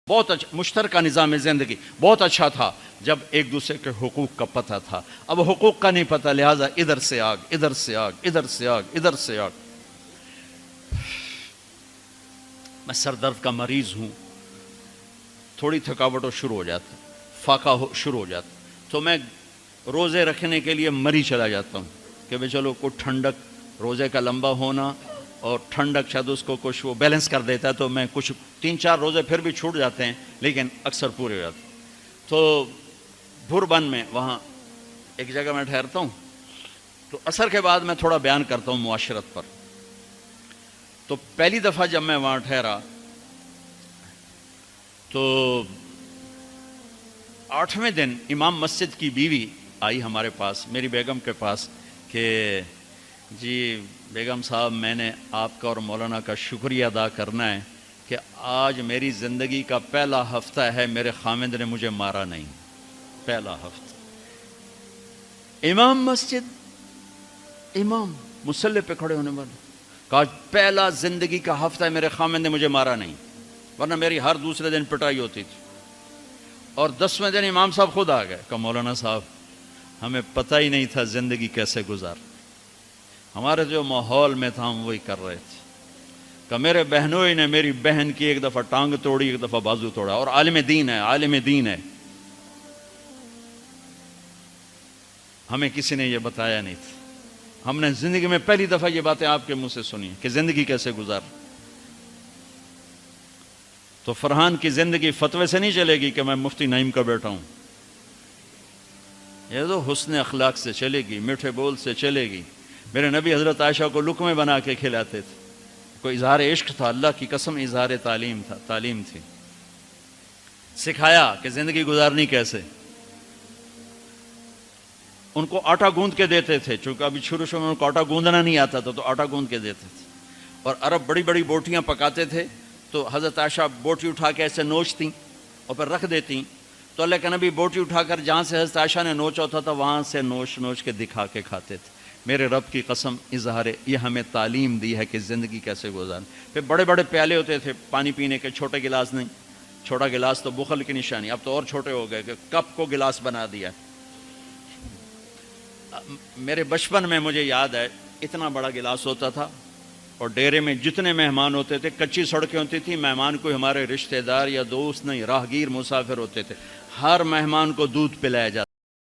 بہت اچھا مشترکہ نظام زندگی بہت اچھا تھا جب ایک دوسرے کے حقوق کا پتہ تھا. اب حقوق کا نہیں پتہ، لہٰذا ادھر سے آگ، ادھر سے آگ، ادھر سے آگ، ادھر سے آگ. میں سر درد کا مریض ہوں، تھوڑی تھکاوٹ ہو شروع ہو جاتا، فاقہ شروع ہو جاتا، تو میں روزے رکھنے کے لیے مری چلا جاتا ہوں کہ بھئی چلو کوئی ٹھنڈک، روزے کا لمبا ہونا اور ٹھنڈک شاید اس کو کچھ وہ بیلنس کر دیتا ہے. تو میں کچھ 3-4 روزے پھر بھی چھوٹ جاتے ہیں لیکن اکثر پورے ہو جاتے ہیں. تو بھربن میں وہاں ایک جگہ میں ٹھہرتا ہوں، تو عصر کے بعد میں تھوڑا بیان کرتا ہوں معاشرت پر. تو پہلی دفعہ جب میں وہاں ٹھہرا تو 8ویں دن امام مسجد کی بیوی آئی ہمارے پاس، میری بیگم کے پاس، کہ جی بیگم صاحب میں نے آپ کا اور مولانا کا شکریہ ادا کرنا ہے کہ آج میری زندگی کا پہلا ہفتہ ہے میرے خامند نے مجھے مارا نہیں. پہلا ہفتہ امام مسجد، امام مصلی پہ کھڑے ہونے والے، کہا پہلا زندگی کا ہفتہ ہے میرے خامند نے مجھے مارا نہیں، ورنہ میری ہر دوسرے دن پٹائی ہوتی تھی. اور 10ویں دن امام صاحب خود آ گئے، کہا مولانا صاحب ہمیں پتہ ہی نہیں تھا زندگی کیسے گزار، ہمارے جو ماحول میں تھا ہم وہی کر رہے تھے. کہ میرے بہنوئی نے میری بہن کی ایک دفعہ ٹانگ توڑی، ایک دفعہ بازو توڑا، اور عالم دین ہے، عالم دین ہے. ہمیں کسی نے یہ بتایا نہیں تھا، ہم نے زندگی میں پہلی دفعہ یہ باتیں آپ کے منہ سے سنی کہ زندگی کیسے گزار. تو فرحان کی زندگی فتوے سے نہیں چلے گی کہ میں مفتی نعیم کا بیٹا ہوں، یہ تو حسن اخلاق سے چلے گی، میٹھے بول سے چلے گی. میرے نبی حضرت عائشہ کو لقمے بنا کے کھلاتے تھے، کوئی اظہار عشق تھا، اللہ کی قسم اظہار تعلیم تھا، تعلیم تھی. سکھایا کہ زندگی گزارنی کیسے. ان کو آٹا گوندھ کے دیتے تھے، چونکہ ابھی شروع میں ان کو آٹا گوندنا نہیں آتا تھا، تو آٹا گوندھ کے دیتے تھے. اور عرب بڑی بڑی بوٹیاں پکاتے تھے، تو حضرت عائشہ بوٹی اٹھا کے ایسے نوچتیں اور پھر رکھ دیتیں. تو اللہ کے نبی بوٹی اٹھا کر جہاں سے حضرت عائشہ نے نوچا ہوتا تھا وہاں سے نوچ نوچ کے دکھا کے کھاتے تھے. میرے رب کی قسم اظہار یہ ہمیں تعلیم دی ہے کہ زندگی کیسے گزاریں. پھر بڑے بڑے پیالے ہوتے تھے پانی پینے کے، چھوٹے گلاس نہیں. چھوٹا گلاس تو بخل کی نشانی، اب تو اور چھوٹے ہو گئے کہ کپ کو گلاس بنا دیا. میرے بچپن میں مجھے یاد ہے اتنا بڑا گلاس ہوتا تھا، اور ڈیرے میں جتنے مہمان ہوتے تھے، کچی سڑکیں ہوتی تھیں، مہمان کو ہمارے رشتہ دار یا دوست نہیں، راہگیر مسافر ہوتے تھے، ہر مہمان کو دودھ پلایا جاتا.